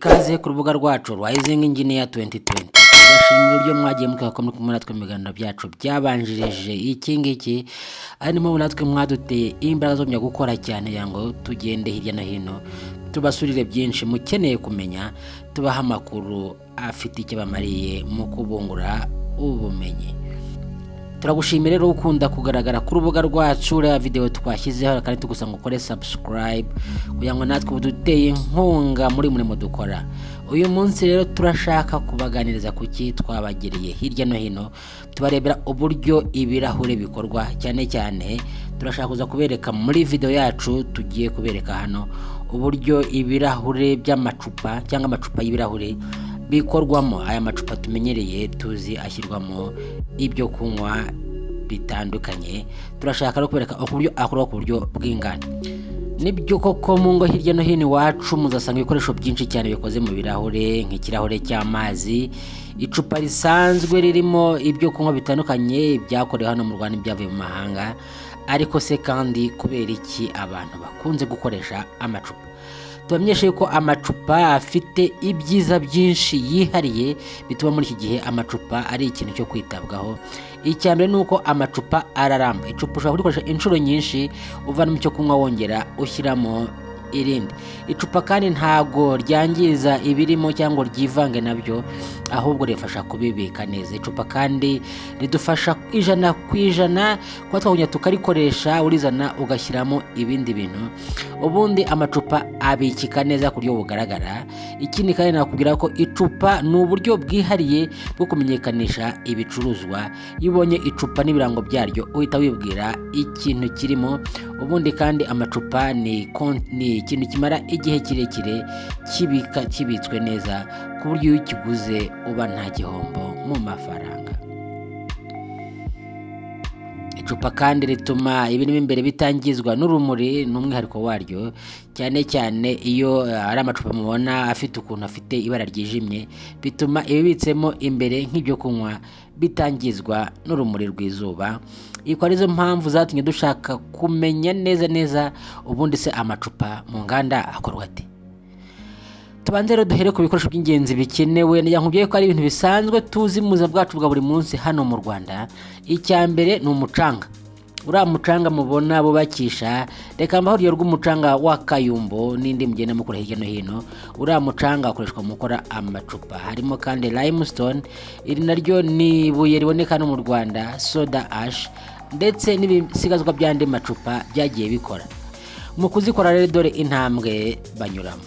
ikaze ku rubuga rwacu Rising Engineer 2020. Ndashimira uburyo mwagiye mukakomera kumwe natwe mu biganiro byacu byabanjirije iki ngiki, arimo natwe mwaduteye imbaraga zo gukora cyane yango tugende hirya no hino tubasurire byinshi mukeneye kumenya, tubaha amakuru afite icyo bamariye mu kubungura ubumenyi. Turagushimira rero ukunda kugaragara ku rubuga rwacu, reba video twashyizeho kandi tugusanga ukore subscribe kugira ngo natwe buduteye inkunga muri murimo dukora. Uyu munsi rero turashaka kubaganiriza kuki twabagiriye hirya no hino, tubarebera uburyo ibirahure bikorwa, cyane cyane turashaka kuza kubereka muri video yacu tugiye kubereka hano uburyo ibirahure by'amacupa cyangwa amacupa y'ibirahure bikorwamo. Aya macupa tumenyereye tuzi ashyirwamo ibyo kunywa bitandukanye, turashaka no kubereka uburyo akorwa ku buryo bw'inganda. Nibyo koko mu ngo hirya no hino iwacu muzasanga ibikoresho byinshi cyane bikoze mu birahure, nk'ikirahure cy'amazi, icupa risanzwe ririmo ibyo kunywa bitandukanye byakorewe hano mu Rwanda byavuye mu mahanga. Ariko se kandi kubera iki abantu bakunze gukoresha amacupa? Tubamenyeshe yuko amacupa afite ibyiza byinshi yihariye bituma muri iki gihe amacupa ari ikintu cyo kwitabwaho. Icyambere nuko amacupa araramba. Icupa ushobora kurikoresha inshuro nyinshi uvana mu cyo kunywa wongera ushyiramo irindi. Icupa kandi ntago ryangiza ibirimo cyangwa ryivange nabyo, ahubwo rifasha kubibika neza. Icupa kandi ridufasha 100% kuba twongera tukarikoresha urizana ugashyiramo ibindi bintu. Ubundi amacupa abikika neza ku buryo bugaragara. Ikindi kandi nakubwira ko icupa ni uburyo bwihariye bwo kumenyekanisha ibicuruzwa. Iyo ubonye icupa n'ibirango byaryo uhita wibwira ikintu kirimo. Ubundi kandi amacupa ni ikintu kimara igihe kirekire kibitswe neza ku buryo iyo ukiguze uba nta gihombo mu mafaranga. Icupa kandi rituma ibintu imbere bitangizwa n'urumuri, n'umwihariko waryo, cyane cyane iyo ari amacupa mubona afite ukuntu afite ibara ryijimye, bituma ibibitsemo imbere nk'ibyo kunywa bitangizwa n'urumuri rw'izuba. Iko arizo mpamvu zatumye dushaka kumenya neza ubundi se amacupa mu nganda akorwa ate. Tubanze rero duhere ku bikoresho by'ingenzi bikenewe. Nkubwiye ko ari ibintu bisanzwe tuzi mu buzima bwacu bwa buri munsi hano mu Rwanda. Icyambere ni umucanga. Uriya mucanga mubona bubakisha, reka mbahuriye rw'umucanga wa Kayumbo n'indi mugenda mukora hirya no hino. Uriya mucanga ukoreshwa mu gukora amacupa. Harimo kandi limestone, iri naryo ni ibuye riboneka no mu Rwanda, soda ash, ndetse n'ibisigazwa by'andi macupa byagiye bikora. Mu kuzikora rero dore intambwe banyuramo.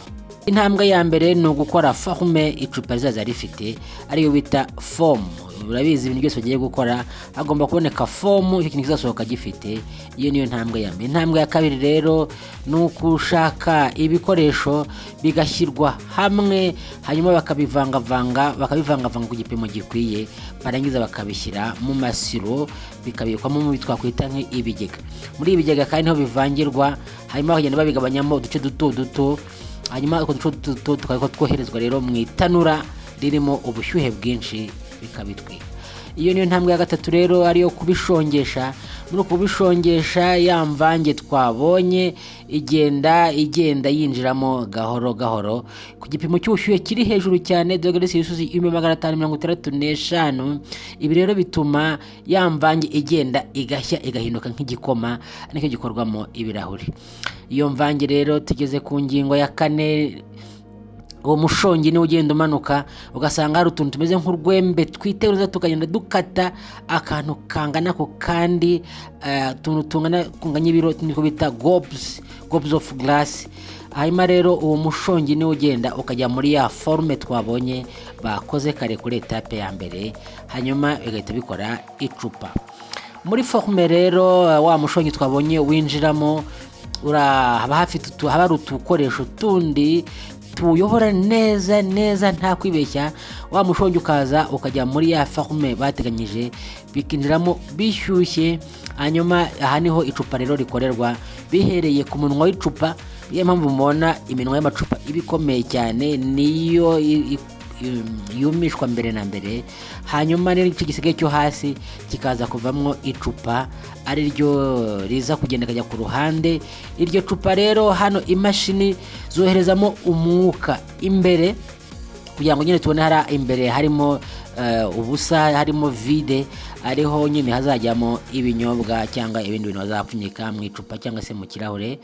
Intambwe ya mbere ni ugukora forme icupa rizaza rifite, ariyo bita foam. Urabizi ibintu byose bagiye gukora hagomba kuboneka foam, icyo kintu kizasohoka gifite. Iyo niyo ntambwe ya mbere. Intambwe ya kabiri rero ni ukushaka ibikoresho bigashyirwa hamwe, hanyuma bakabivangavanga ku gipimo gikwiye, barangiza bakabishyira mu masiro, bikabikwamo mu bitwakwita nk'ibigega. Muri ibigega kandi niho bivangirwa, hanyuma bakagenda babigabanyamo uduce duto, hanyuma uko duce duto tukaba twoherezwa rero mu itanura ririmo ubushyuhe bwinshi bikabitwika. Iyo niyo ntambwe ya gatatu rero, ariyo kubishongesha. Muri kubishongesha ya mvange twabonye igenda yinjiramo gahoro ku gipimo cy'ubushyuhe kiri hejuru cyane, dogere Celsius 1565. Ibi rero bituma ya mvange igenda igashya igahinduka nk'igikoma, nicyo gikorwamo ibirahuri. Iyo mvange rero tugeze ku ngingo ya 4. Uwo mushongi ni ugenda umanuka, ugasanga hari utuntu tumeze nk'urwembe twiteruza, tukagenda dukata akantu kangana ko kandi kunganya ibiro, niko bita gobs of glass. Hanyuma rero uwo mushongi ni ugenda ukajya muri ya forme twabonye bakoze kare kuri etape ya mbere, hanyuma bigahita bikora icupa. Muri forme rero wa mushongi twabonye winjiramo, haba hari utukoresho tundi tuyobora neza nta kwibeshya. Wa mushongi ukaza ukajya muri ya forme bateganyije, bikinjiramo bishyushye. Hanyuma aha niho icupa rero rikorerwa, bihereye ku munwa w'icupa. Niyo mpamvu mubona iminwa y'amacupa ibikomeye cyane, niyo yumishwa mbere na mbere, hanyuma n'igice gisigaye cyo hasi kikaza kuvamwo icupa ari ryo riza kugenda kajya ku ruhande. Iryo cupa rero hano imashini zoherezamo umwuka imbere kugira ngo nyine tubone hari imbere harimo ubusa, harimo vide, ariho nyine hazajyamo ibinyobwa cyangwa ibindi bintu bazapfunyika mu icupa cyangwa se mu kirahure.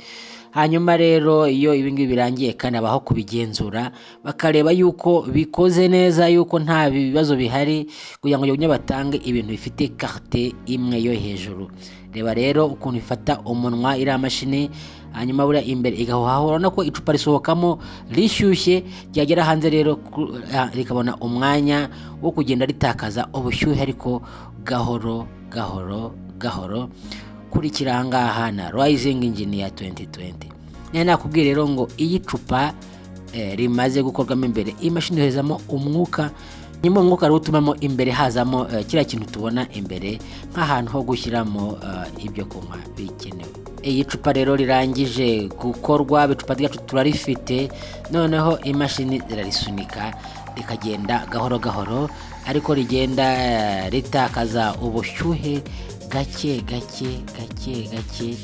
Hanyuma rero iyo ibingibi birangiye kandi abaho kubigenzura bakareba yuko bikoze neza, yuko nta bibazo bihari, kugira ngo nyine batange ibintu bifite carte imwe yo hejuru. Reba rero ukuntu ifata umunwa iriya mashini, hanyuma buriya imbere igahoha, urabona ko icupa risohokamo rishyushye, ryagera hanze rero rikabona umwanya wo kugenda ritakaza ubushyuhe, ariko gahoro gahoro gahoro. Kurikira ahangaha na Rising Engineer 2020. Nakubwiye rero ngo iyi cupa rimaze gukorwamo imbere, imashini yoherezamo umwuka, nyuma umwuka rero utumamo imbere hazamo kiriya kintu tubona imbere nk'ahantu ho gushyiramo ibyo kunywa bikenewe. Iyi cupa rero rirangije gukorwa, icupa ryacu turarifite, noneho imashini irarisunika rikagenda gahoro gahoro, ariko rigenda ritakaza ubushyuhe gake gake gake gake,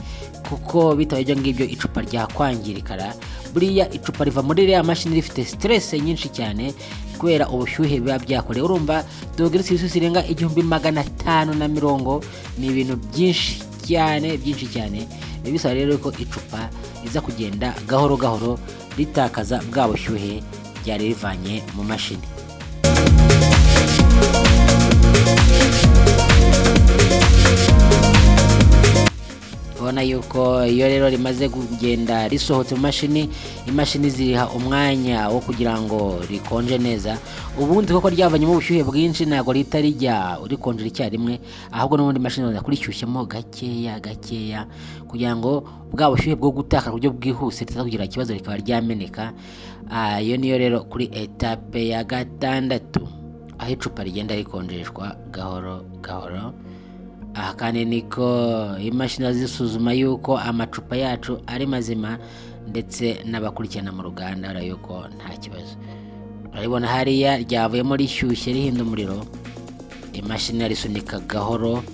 kuko bitabaye ibyo ngibyo icupa ryakwangirikara. Buriya icupa riva muri iriya mashini rifite stress nyinshi cyane kubera ubushyuhe biba byakorewe. Urumva dogere Celsius irenga 1550, ni ibintu byinshi cyane byinshi cyane. Bisaba rero ko icupa riza kugenda gahoro gahoro ritakaza bwa bushyuhe ryari rivanye mu mashini. Ubona yuko iyo rero rimaze kugenda risohotse mu mashini, imashini ziriha umwanya wo kugira ngo rikonje neza. Ubundi koko ryavanyemo ubushyuhe bwinshi, ntabwo rihita rijya rikonjera icyarimwe, ahubwo n'ubundi mashini baza kurishyushyamo gakeya gakeya kugira ngo bwa bushyuhe bwo gutaka ku buryo bwihuse ritaza kugira ikibazo rikaba ryameneka. Iyo niyo rero kuri etape ya 6, aho icupa rigenda rikonjeshwa gahoro gahoro. Aha kandi niko imashini zisuzuma yuko amacupa yacu ari mazima, ndetse n'abakurikirana mu ruganda yuko nta kibazo. Urabibona hariya ryavuyemo rishyushye rihinda umuriro, imashini arisunika gahoro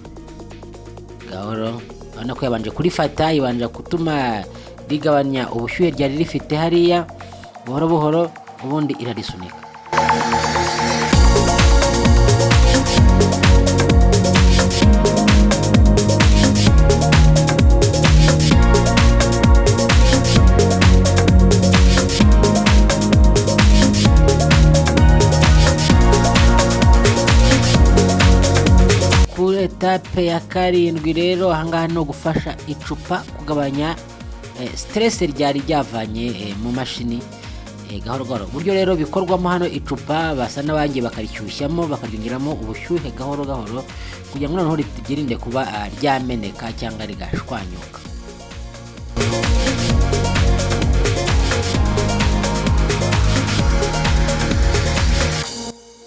gahoro. Urabona ko yabanje kurifata, ibanje gutuma rigabanya ubushyuhe ryari rifite hariya buhoro buhoro, ubundi irarisunika. Etape ya 7 rero ahangaha no gufasha icupa kugabanya stress ryari ryavanye mu mashini gahoro gahoro. Buryo rero bikorwamo hano icupa basa n'abangiye bakarishyushyamo bakaryongeramo ubushyuhe gahoro gahoro, kugira ngo noneho rigirinde kuba ryameneka cyangwa rigashwanyuka.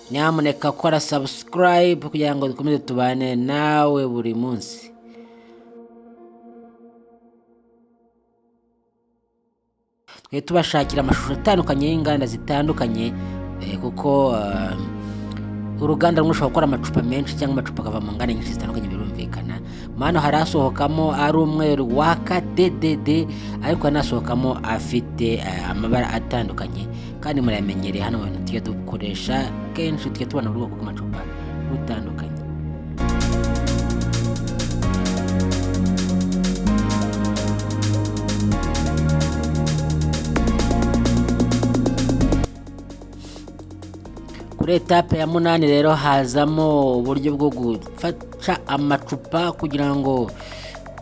Nyamuneka kora subscribe kugira ngo dukomeze tubane nawe buri munsi. Twe tubashakira amashusho atandukanye y'inganda zitandukanye, kuko uruganda rumwe rushobora gukora amacupa menshi cyangwa amacupa akava mu nganda nyinshi zitandukanye, birumvikana. Mano harasohokamo ari umweru waka DDD, ariko hanasohokamo afite amabara atandukanye, kandi muramenyereye hano abantu tujya dukoresha kenshi, tujya tubona ubwoko bw'amacupa butandukanye. Kuri etape ya 8 rero hazamo uburyo bwo gufasha amacupa kugira ngo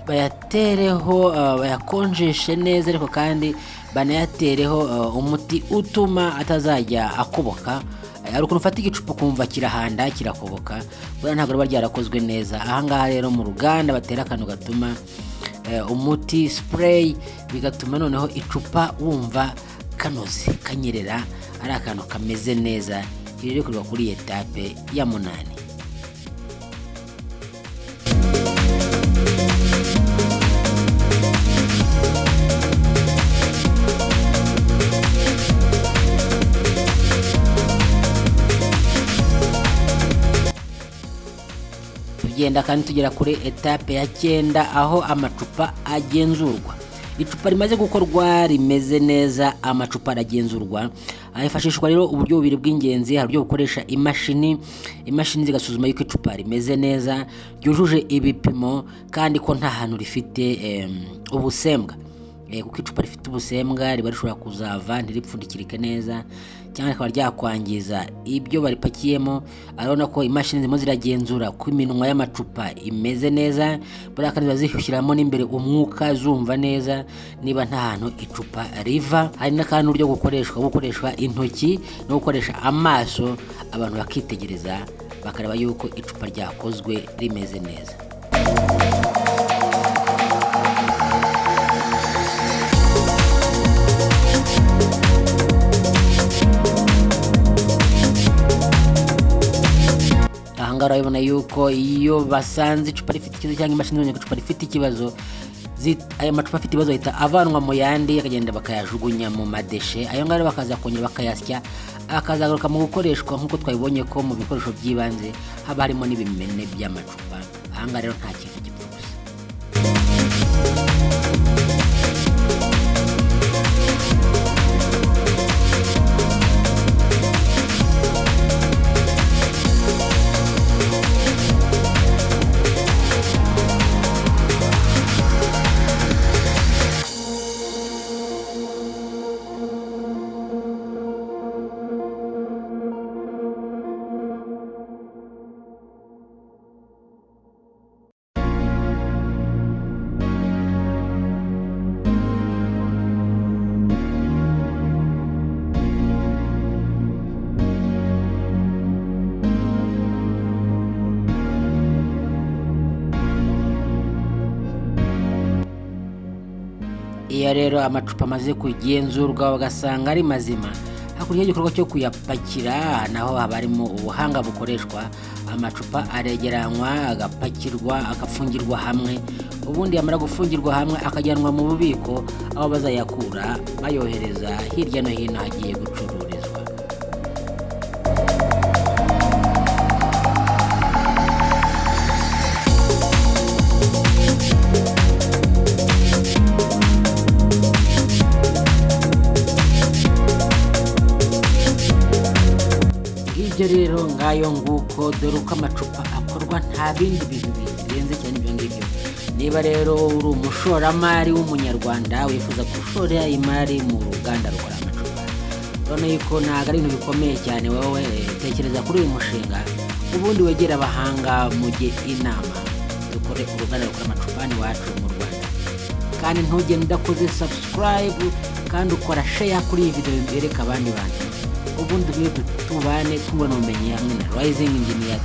bayatereho bayakonjeshe neza, ariko kandi banayatereho umuti utuma atazajya akoboka. Ari ukuntu ufata igicupa kumva kirahanda kirakoboka, buriya ntabwo riba ryarakozwe neza. Ahangaha rero mu ruganda batera akantu gatuma umuti spray, bigatuma noneho icupa wumva kanoze kanyerera, ari akantu kameze neza. Iri rero kuri etape ya 8. turagenda kandi tugera kuri etape ya 9 aho amacupa agenzurwa. Icupa rimaze gukorwa rimeze neza, amacupa aragenzurwa. Hifashishwa rero uburyo bubiri bw'ingenzi, hari uburyo bukoresha imashini zigasuzuma yuko icupa rimeze neza, ryujuje ibipimo kandi ko nta hantu rifite ubusembwa. Kuko icupa rifite ubusembwa riba rishobora kuzava ntiripfundikirike neza cyangwa rikaba ryakwangiza ibyo baripakiyemo. Arabona ko imashini zimo ziragenzura ko iminwa y'amacupa imeze neza, kandi bazishyiramo n'imbere umwuka zumva neza niba nta hantu icupa riva. Hari n'akantu uburyo gukoreshwa intoki no gukoresha amaso, abantu bakitegereza bakareba yuko icupa ryakozwe rimeze neza. Urabona yuko iyo basanze icupa rifite ikibazo cyangwa imashini zibonye icupa rifite ikibazo, aya macupa afite ikibazo ahita avanwa mu yandi akagenda bakayajugunya mu madeshe. Ayo ngayo bakaza kongera bakayasya, akazagaruka mu gukoreshwa nk'uko twabibonye ko mu bikoresho by'ibanze haba harimo n'ibimene by'amacupa. Aha ngaha rero nta kintu gipfa gusa. Iyo rero amacupa amaze kugenzurwa bagasanga ari mazima, hakurya y'igikorwa cyo kuyapakira naho haba harimo ubuhanga bukoreshwa. Amacupa aregeranywa, agapakirwa, agafungirwa hamwe, ubundi yamara gufungirwa hamwe akajyanwa mu bubiko aho bazayakura bayohereza hirya no hino hagiye gucururizwa. Ibyo rero ngayo nguko dore uko amacupa akorwa, nta bindi bintu birenze cyane ibyo ngibyo. Niba rero uri umushoramari w'umunyarwanda wifuza gushora imari mu ruganda rukora amacupa, urabona yuko ntabwo ari ibintu bikomeye cyane. Wowe tekereza kuri uyu mushinga, ubundi wegera abahanga mujye inama, dukore uruganda rukora amacupa iwacu mu Rwanda. Kandi ntugende udakoze subscribe kandi ukora share kuri iyi video bereka abandi bantu, ubundi tubane tubona ubumenyi hamwe na Rising Engineer.